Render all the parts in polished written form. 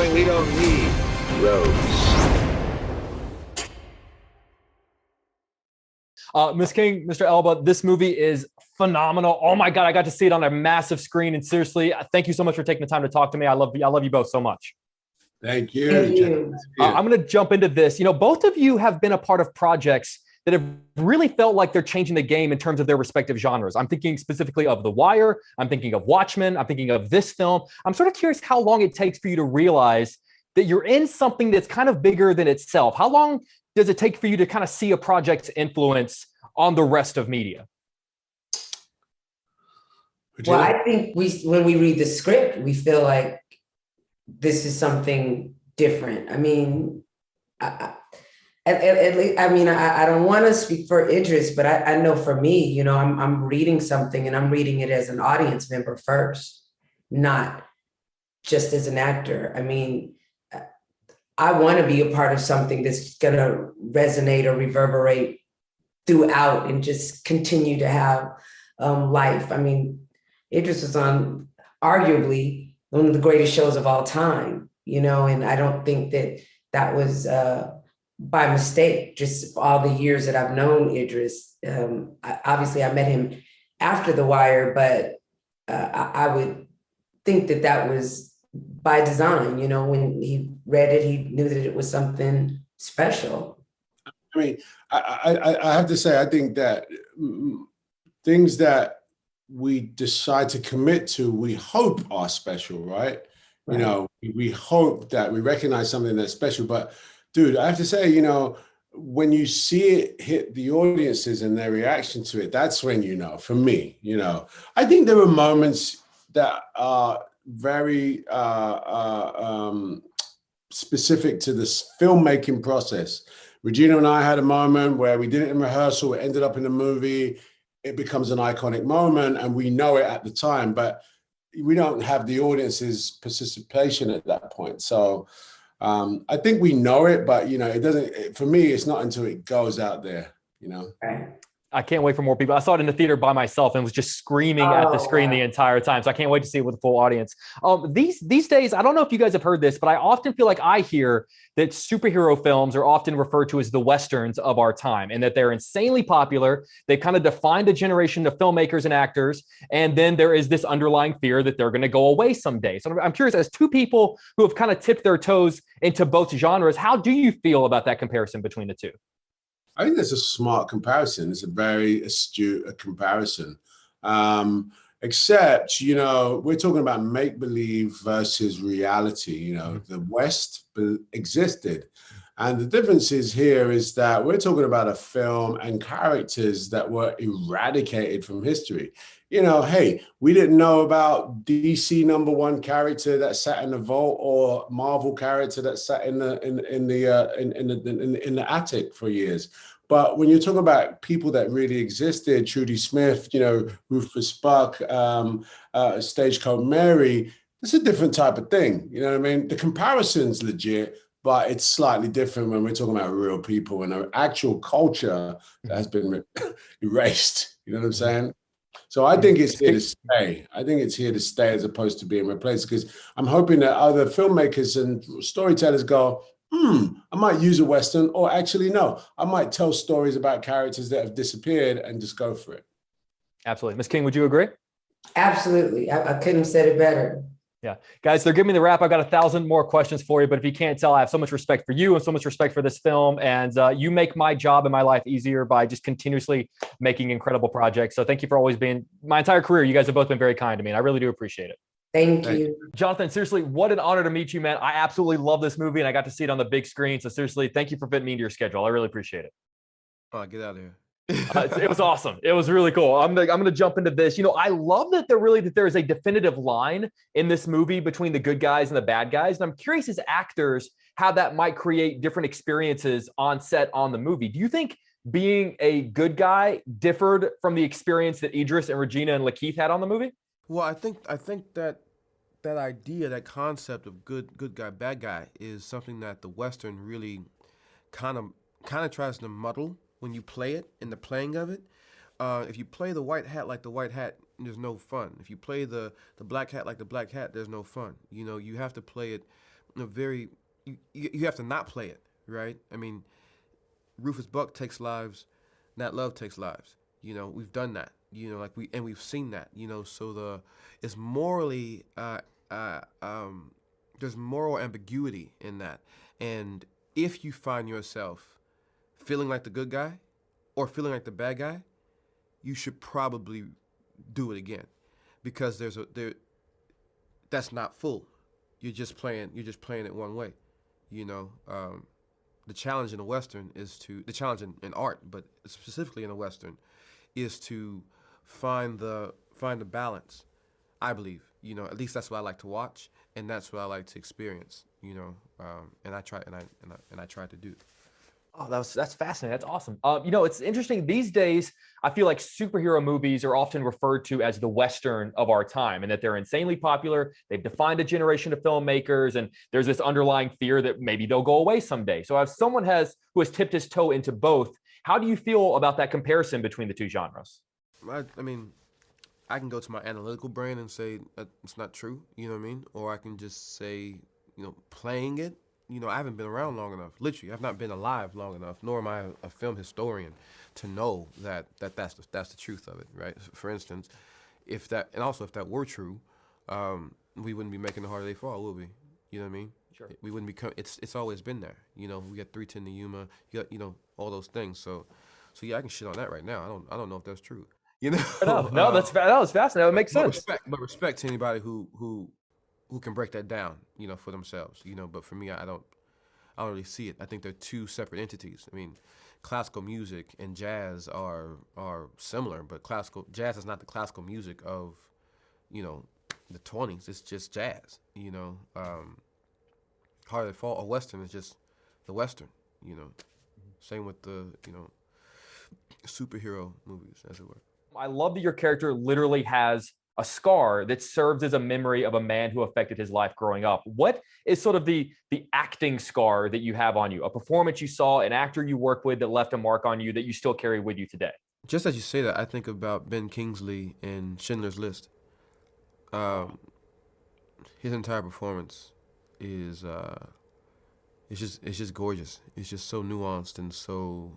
showing we don't need roads. Ms. King, Mr. Elba, this movie is phenomenal. Oh my God, I got to see it on a massive screen. And seriously, thank you so much for taking the time to talk to me. I love you both so much. Thank you. Thank you. I'm going to jump into this. Both of you have been a part of projects that have really felt like they're changing the game in terms of their respective genres. I'm thinking specifically of The Wire. I'm thinking of Watchmen. I'm thinking of this film. I'm sort of curious how long it takes for you to realize that you're in something that's kind of bigger than itself. How long does it take for you to kind of see a project's influence on the rest of media? Well, I think when we read the script, we feel like this is something different. I mean, at least, I mean, I don't want to speak for Idris, but I know for me, I'm reading something and I'm reading it as an audience member first, not just as an actor. I mean, I want to be a part of something that's going to resonate or reverberate throughout and just continue to have life. I mean, Idris was on arguably one of the greatest shows of all time, and I don't think that was by mistake. Just all the years that I've known Idris. Obviously, I met him after The Wire, but I would think that was by design. When he read it, he knew that it was something special. I mean, I have to say, I think that things that we decide to commit to, we hope are special, right? We hope that we recognize something that's special. But dude, I have to say, when you see it hit the audiences and their reaction to it, that's when, for me, I think there were moments that are very specific to this filmmaking process. Regina and I had a moment where we did it in rehearsal, it ended up in the movie, it becomes an iconic moment and we know it at the time, but we don't have the audience's participation at that point. So I think we know it, but it doesn't, for me, it's not until it goes out there, Right. I can't wait for more people. I saw it in the theater by myself and was just screaming at the screen the entire time. So I can't wait to see it with a full audience. These days, I don't know if you guys have heard this, but I often feel like I hear that superhero films are often referred to as the Westerns of our time and that they're insanely popular. They've kind of defined a generation of filmmakers and actors. And then there is this underlying fear that they're going to go away someday. So I'm curious, as two people who have kind of tipped their toes into both genres, how do you feel about that comparison between the two? I think that's a smart comparison. It's a very astute comparison. Except, we're talking about make-believe versus reality. The West existed. And the difference here is that we're talking about a film and characters that were eradicated from history. Hey, we didn't know about DC #1 character that sat in the vault or Marvel character that sat in the attic for years. But when you're talking about people that really existed, Trudy Smith, Rufus Buck, Stagecoach Mary, it's a different type of thing. You know what I mean? The comparison's legit, but it's slightly different when we're talking about real people and an actual culture that has been erased. You know what I'm saying? So I think it's here to stay. I think it's here to stay as opposed to being replaced, because I'm hoping that other filmmakers and storytellers go, I might use a Western, or actually, no, I might tell stories about characters that have disappeared and just go for it. Absolutely. Ms. King, would you agree? Absolutely. I couldn't have said it better. Yeah. Guys, they're giving me the wrap. I've got 1,000 more questions for you, but if you can't tell, I have so much respect for you and so much respect for this film. And you make my job and my life easier by just continuously making incredible projects. So thank you for always being, my entire career, you guys have both been very kind to me, and I really do appreciate it. Thank you. Jonathan, seriously, what an honor to meet you, man. I absolutely love this movie, and I got to see it on the big screen. So seriously, thank you for fitting me into your schedule. I really appreciate it. Oh, get out of here. It was awesome. It was really cool. I'm going to jump into this. I love that there is a definitive line in this movie between the good guys and the bad guys. And I'm curious, as actors, how that might create different experiences on set on the movie. Do you think being a good guy differed from the experience that Idris and Regina and Lakeith had on the movie? Well, I think that idea, that concept of good guy, bad guy is something that the Western really kind of tries to muddle when you play it, in the playing of it. If you play the white hat like the white hat, there's no fun. If you play the black hat like the black hat, there's no fun. You have to play it a very you have to not play it, right? I mean, Rufus Buck takes lives, Nat Love takes lives. You know, we've done that. You know, like we've seen that. You know, so it's morally there's moral ambiguity in that. And if you find yourself feeling like the good guy or feeling like the bad guy, you should probably do it again, because that's not full. You're just playing it one way. You know, the challenge in the Western the challenge in art, but specifically in the Western, is to find the balance. I believe, you know, at least that's what I like to watch, and that's what I like to experience. You know, and I try to do. Oh, that's fascinating. That's awesome. You know, it's interesting these days. I feel like superhero movies are often referred to as the Western of our time, and that they're insanely popular. They've defined a generation of filmmakers, and there's this underlying fear that maybe they'll go away someday. So, if someone who has tipped his toe into both, how do you feel about that comparison between the two genres? I mean, I can go to my analytical brain and say it's not true. You know what I mean? Or I can just say, you know, playing it. You know, I haven't been around long enough. Literally, I've not been alive long enough, nor am I a film historian to know that's the truth of it, right? For instance, if that were true, we wouldn't be making The Harder They Fall, would we? You know what I mean? Sure. We wouldn't become. It's always been there. You know, we got 310 to Yuma. You got, you know, all those things. So yeah, I can shit on that right now. I don't know if that's true. You know? No, that was fascinating. That makes sense. Respect to anybody who can break that down, you know, for themselves, you know. But for me, I don't really see it. I think they're two separate entities. I mean, classical music and jazz are similar, but jazz is not the classical music of, you know, the 20s. It's just jazz, you know. Harder They Fall, a Western is just the Western, you know. Same with the, you know, superhero movies, as it were. I love that your character literally has a scar that serves as a memory of a man who affected his life growing up. What is sort of the acting scar that you have on you? A performance you saw, an actor you worked with that left a mark on you that you still carry with you today? Just as you say that, I think about Ben Kingsley in Schindler's List. His entire performance is it's just gorgeous. It's just so nuanced and so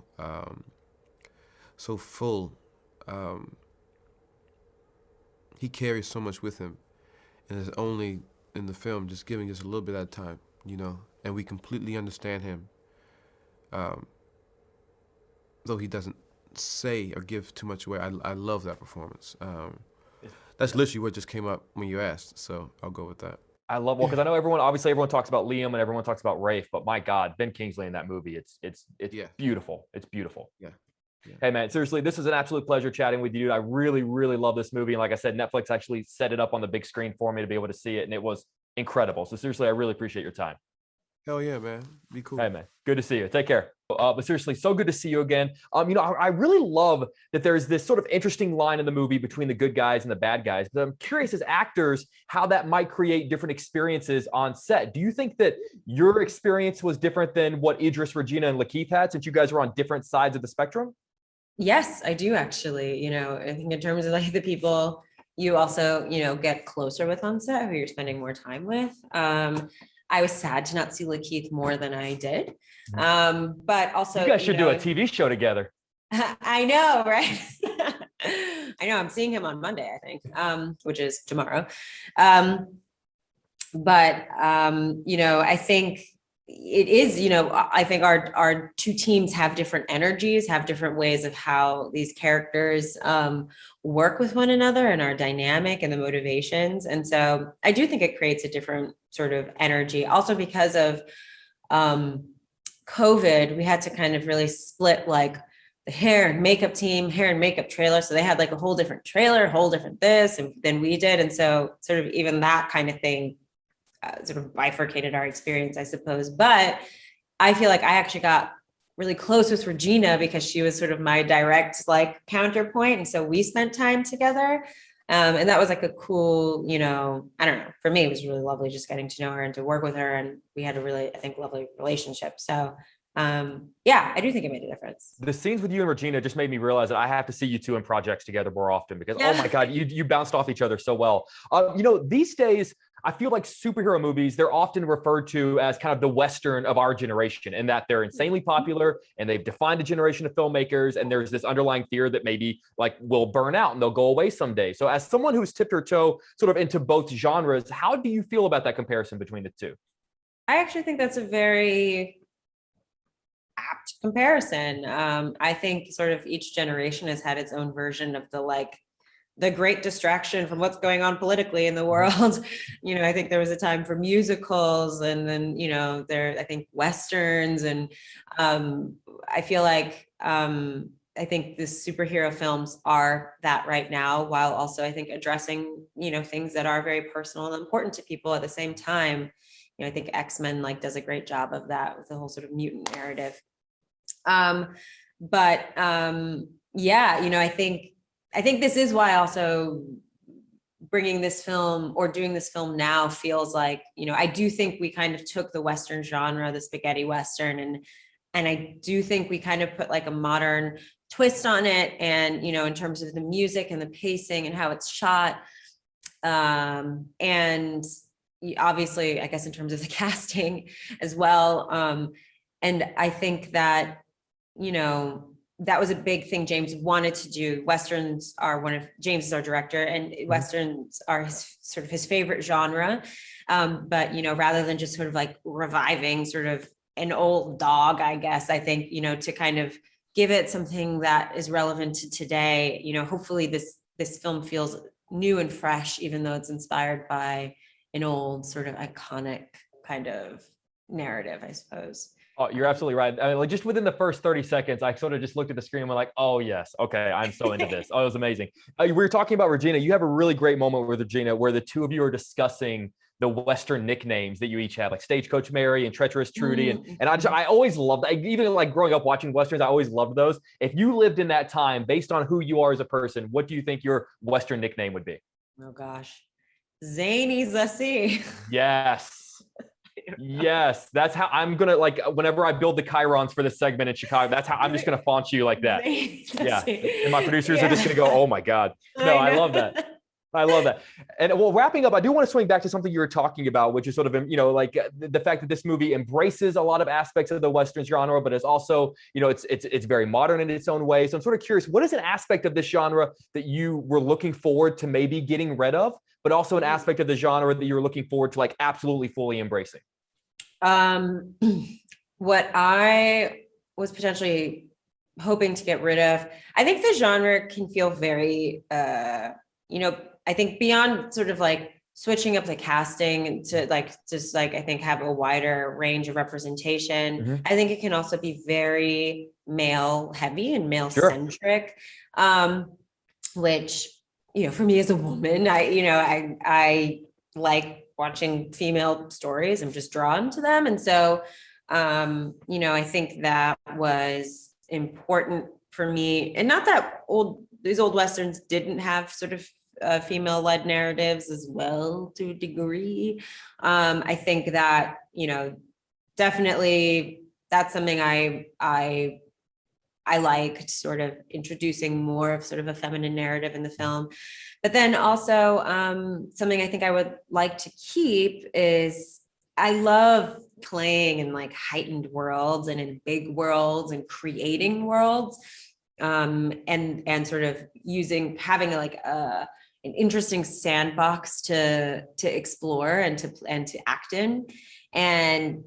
full. He carries so much with him, and is only in the film just giving us a little bit at a time, you know, and we completely understand him, though he doesn't say or give too much away. I love that performance. That's literally what just came up when you asked, so I'll go with that. I love, well, because I know everyone talks about Liam and everyone talks about Rafe, but my God, Ben Kingsley in that movie, it's beautiful. It's beautiful. Yeah. Hey man, seriously, this is an absolute pleasure chatting with you, dude. I really, really love this movie. And like I said, Netflix actually set it up on the big screen for me to be able to see it. And it was incredible. So seriously, I really appreciate your time. Hell yeah, man. Be cool. Hey man, good to see you. Take care. But seriously, so good to see you again. You know, I really love that there's this sort of interesting line in the movie between the good guys and the bad guys. But I'm curious, as actors, how that might create different experiences on set. Do you think that your experience was different than what Idris, Regina, and Lakeith had, since you guys were on different sides of the spectrum? Yes, I do actually. You know, I think in terms of like the people you also, you know, get closer with on set, who you're spending more time with. I was sad to not see Lakeith more than I did. But also, you guys should do a TV show together. I know, right? I know. I'm seeing him on Monday, I think, which is tomorrow. But you know, I think it is, you know, I think our two teams have different energies, have different ways of how these characters work with one another, and our dynamic and the motivations. And so I do think it creates a different sort of energy. Also because of COVID, we had to kind of really split like the hair and makeup trailer. So they had like a whole different trailer, a whole different this than we did. And so sort of even that kind of thing sort of bifurcated our experience, I suppose. But I feel like I actually got really close with Regina because she was sort of my direct like counterpoint. And so we spent time together. And that was like a cool, you know, I don't know, for me, it was really lovely just getting to know her and to work with her. And we had a really, I think, lovely relationship. So yeah, I do think it made a difference. The scenes with you and Regina just made me realize that I have to see you two in projects together more often, because, oh my God, you bounced off each other so well. You know, these days, I feel like superhero movies, they're often referred to as kind of the Western of our generation, in that they're insanely popular and they've defined a generation of filmmakers. And there's this underlying fear that maybe like will burn out and they'll go away someday. So as someone who's tipped her toe sort of into both genres, how do you feel about that comparison between the two? I actually think that's a very apt comparison. I think sort of each generation has had its own version of the great distraction from what's going on politically in the world. I think there was a time for musicals, and then, I think Westerns, and I feel like I think the superhero films are that right now, while also I think addressing, things that are very personal and important to people at the same time. I think X-Men does a great job of that with the whole sort of mutant narrative. I think this is why also bringing this film or doing this film now feels like, I do think we kind of took the Western genre, the spaghetti Western, and I do think we kind of put like a modern twist on it. And, in terms of the music and the pacing and how it's shot. And obviously, I guess in terms of the casting as well. And I think that, that was a big thing James wanted to do. Westerns are James is our director, and Westerns are his favorite genre. But, rather than just sort of like reviving sort of an old dog, I guess, I think, to kind of give it something that is relevant to today, hopefully this film feels new and fresh, even though it's inspired by an old sort of iconic kind of narrative, I suppose. Oh, you're absolutely right. I mean, like just within the first 30 seconds, I sort of just looked at the screen and went like, oh yes, okay, I'm so into this. Oh, it was amazing. We were talking about Regina. You have a really great moment with Regina where the two of you are discussing the Western nicknames that you each have, like Stagecoach Mary and Treacherous Trudy. And I always loved that. Even like growing up watching Westerns, I always loved those. If you lived in that time, based on who you are as a person, what do you think your Western nickname would be? Oh gosh. Zany Zazie. Yes. Yes, that's how I'm gonna, like, whenever I build the chirons for this segment in Chicago, that's how I'm just gonna font you like that. Yeah, and my producers are just gonna go, oh my god. No, I love that. I love that. And well, wrapping up, I do want to swing back to something you were talking about, which is sort of, like the fact that this movie embraces a lot of aspects of the Western genre, but it's also, it's very modern in its own way. So I'm sort of curious, what is an aspect of this genre that you were looking forward to maybe getting rid of, but also an aspect of the genre that you're looking forward to like absolutely fully embracing? What I was potentially hoping to get rid of, I think the genre can feel very, I think beyond sort of like switching up the casting to like, just like, I think have a wider range of representation. I think it can also be very male heavy and male centric, which, for me as a woman, I like watching female stories. I'm just drawn to them. And so, I think that was important for me. And not that these old Westerns didn't have sort of female-led narratives as well to a degree. I think that, definitely that's something I liked, sort of introducing more of sort of a feminine narrative in the film. But then also something I think I would like to keep is I love playing in like heightened worlds and in big worlds and creating worlds, and sort of having like an interesting sandbox to explore and to act in. And,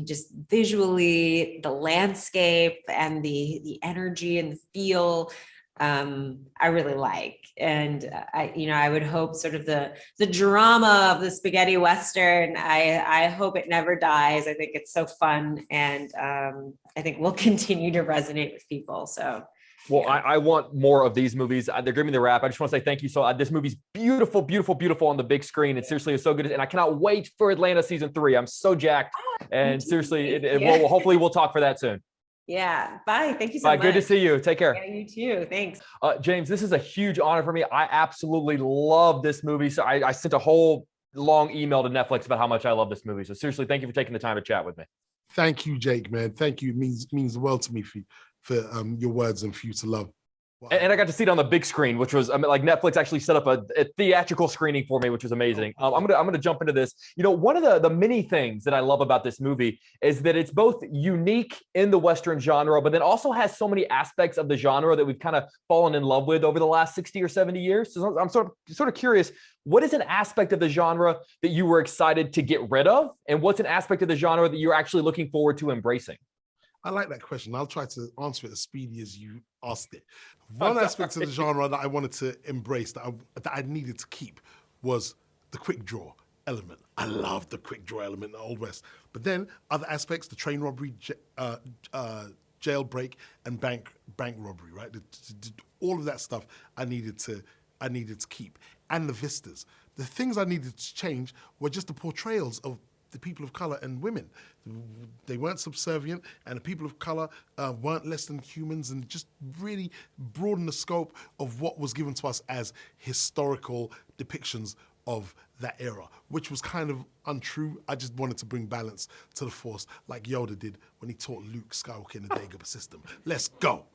just visually the landscape and the energy and the feel, I really like. And I would hope sort of the drama of the spaghetti Western, I hope it never dies. I think it's so fun. And I think will continue to resonate with people. So. Well, yeah. I want more of these movies. They're giving me the wrap. I just want to say thank you. So this movie's beautiful, beautiful, beautiful on the big screen. It seriously is so good. And I cannot wait for Atlanta season 3. I'm so jacked. And seriously, hopefully we'll talk for that soon. Yeah. Bye. Thank you so much. Good to see you. Take care. Yeah, you too. Thanks. James, this is a huge honor for me. I absolutely love this movie. So I sent a whole long email to Netflix about how much I love this movie. So seriously, thank you for taking the time to chat with me. Thank you, Jake, man. Thank you. It means the world to me for your words and for you to love. Wow. And I got to see it on the big screen, which was, I mean, like Netflix actually set up a theatrical screening for me, which was amazing. I'm gonna jump into this. You know, one of the many things that I love about this movie is that it's both unique in the Western genre, but then also has so many aspects of the genre that we've kind of fallen in love with over the last 60 or 70 years. So I'm sort of curious, what is an aspect of the genre that you were excited to get rid of, and what's an aspect of the genre that you're actually looking forward to embracing? I like that question. I'll try to answer it as speedy as you asked it. One aspect of the genre that I wanted to embrace, that I needed to keep, was the quick draw element. I love the quick draw element in the Old West. But then other aspects, the train robbery, jailbreak, and bank robbery, right? All of that stuff I needed to keep. And the vistas. The things I needed to change were just the portrayals of the people of color and women. They weren't subservient, and the people of color weren't less than humans, and just really broaden the scope of what was given to us as historical depictions of that era, which was kind of untrue. I just wanted to bring balance to the Force, like Yoda did when he taught Luke Skywalker in the Dagobah system. Let's go.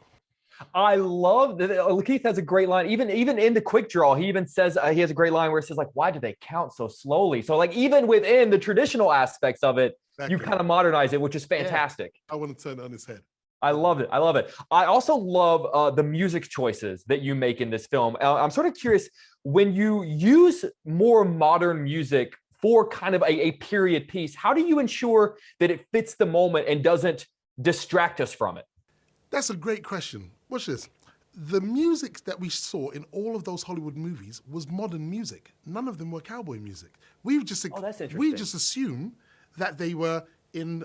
I love that. Lakeith has a great line. Even in the quick draw, he even says he has a great line where it says, like, why do they count so slowly? So like even within the traditional aspects of it, Exactly. you kind of modernize it, which is fantastic. I want to turn it on its head. I love it. I love it. I also love the music choices that you make in this film. I'm sort of curious, when you use more modern music for kind of a period piece, how do you ensure that it fits the moment and doesn't distract us from it? That's a great question. Watch this. The music that we saw in all of those Hollywood movies was modern music. None of them were cowboy music. That's interesting. We just assume that they were in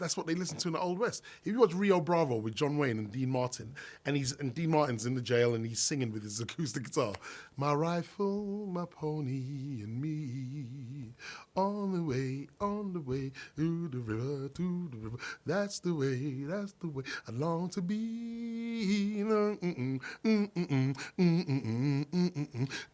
that's what they listened to in the Old West. If you watch Rio Bravo with John Wayne and Dean Martin, and Dean Martin's in the jail and he's singing with his acoustic guitar, my rifle, my pony, and me, on the way, to the river, that's the way, I long to be,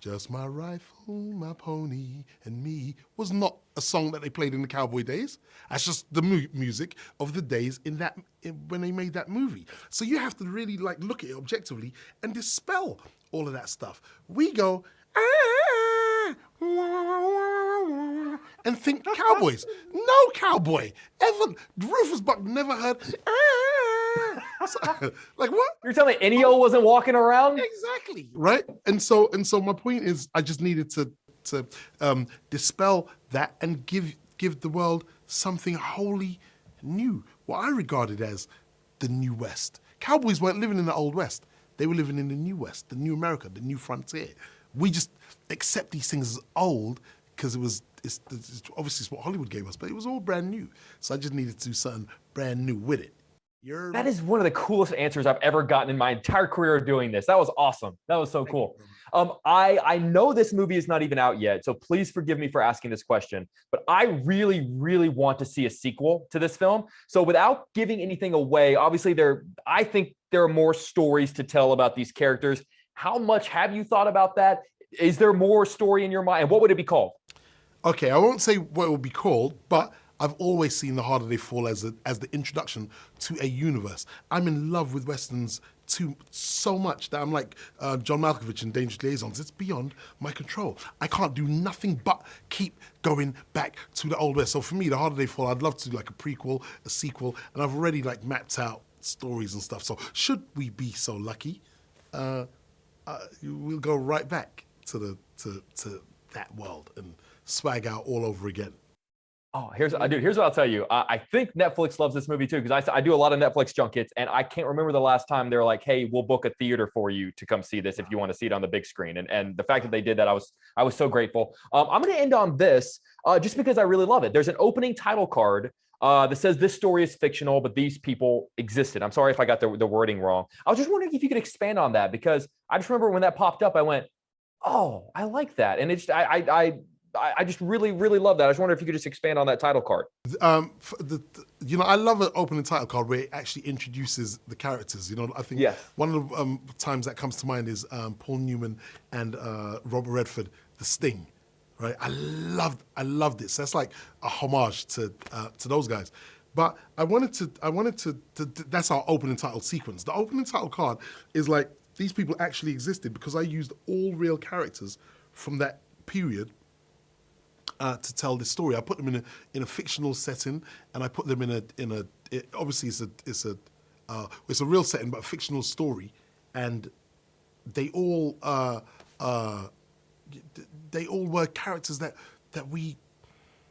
just my rifle, my pony, and me, was not a song that they played in the cowboy days. That's just the music of the days when they made that movie. So you have to really look at it objectively and dispel all of that stuff. We go, and think cowboys. No cowboy ever. Rufus Buck never heard. Like what? You're telling me Ennio wasn't walking around? Exactly. Right. And so my point is, I just needed to dispel that and give the world something wholly new, what I regarded as the New West. Cowboys weren't living in the Old West. They were living in the New West, the New America, the New Frontier. We just accept these things as old because it's obviously what Hollywood gave us, but it was all brand new. So I just needed to do something brand new with it. That is one of the coolest answers I've ever gotten in my entire career of doing this. That was awesome. That was so cool. I know this movie is not even out yet, so please forgive me for asking this question, but I really, really want to see a sequel to this film. So without giving anything away, obviously I think there are more stories to tell about these characters. How much have you thought about that? Is there more story in your mind? And what would it be called? Okay, I won't say what it would be called, but I've always seen The Harder They Fall as the introduction to a universe. I'm in love with Westerns so much that I'm like John Malkovich in Dangerous Liaisons. It's beyond my control. I can't do nothing but keep going back to the Old West. So for me, The Harder They Fall, I'd love to do like a prequel, a sequel, and I've already mapped out stories and stuff. So should we be so lucky, we'll go right back to that world and swag out all over again. Oh, here's what I'll tell you. I think Netflix loves this movie too, because I do a lot of Netflix junkets, and I can't remember the last time they were like, "Hey, we'll book a theater for you to come see this if you want to see it on the big screen." And the fact that they did that, I was so grateful. I'm going to end on this just because I really love it. There's an opening title card that says this story is fictional, but these people existed. I'm sorry if I got the wording wrong. I was just wondering if you could expand on that, because I just remember when that popped up, I went, "Oh, I like that," and it's I just really, really love that. I just wonder if you could just expand on that title card. I love an opening title card where it actually introduces the characters. I think one of the times that comes to mind is Paul Newman and Robert Redford, The Sting. Right? I loved it. So that's like a homage to those guys. But I wanted to that's our opening title sequence. The opening title card is like, these people actually existed because I used all real characters from that period to tell this story. I put them in a fictional setting, and I put them obviously it's a real setting, but a fictional story, and they all were characters that we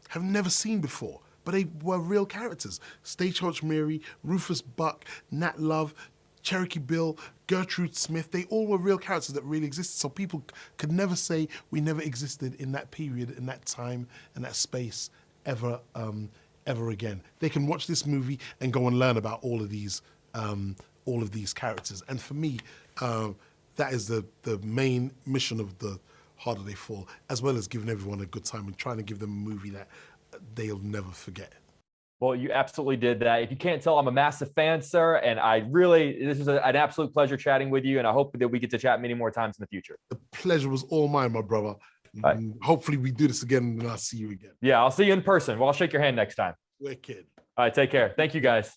have never seen before, but they were real characters. Stagecoach Mary, Rufus Buck, Nat Love, Cherokee Bill, Gertrude Smith, they all were real characters that really existed. So people could never say we never existed in that period, in that time, and that space ever again. They can watch this movie and go and learn about all of these characters. And for me, that is the main mission of the Harder They Fall, as well as giving everyone a good time and trying to give them a movie that they'll never forget. Well, you absolutely did that. If you can't tell, I'm a massive fan, sir. And this is an absolute pleasure chatting with you. And I hope that we get to chat many more times in the future. The pleasure was all mine, my brother. Right. Hopefully we do this again and I'll see you again. Yeah, I'll see you in person. Well, I'll shake your hand next time. Wicked. All right, take care. Thank you, guys.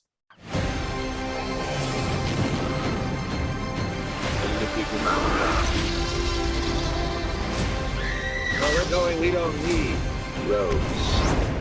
Where we're going, we don't need roads.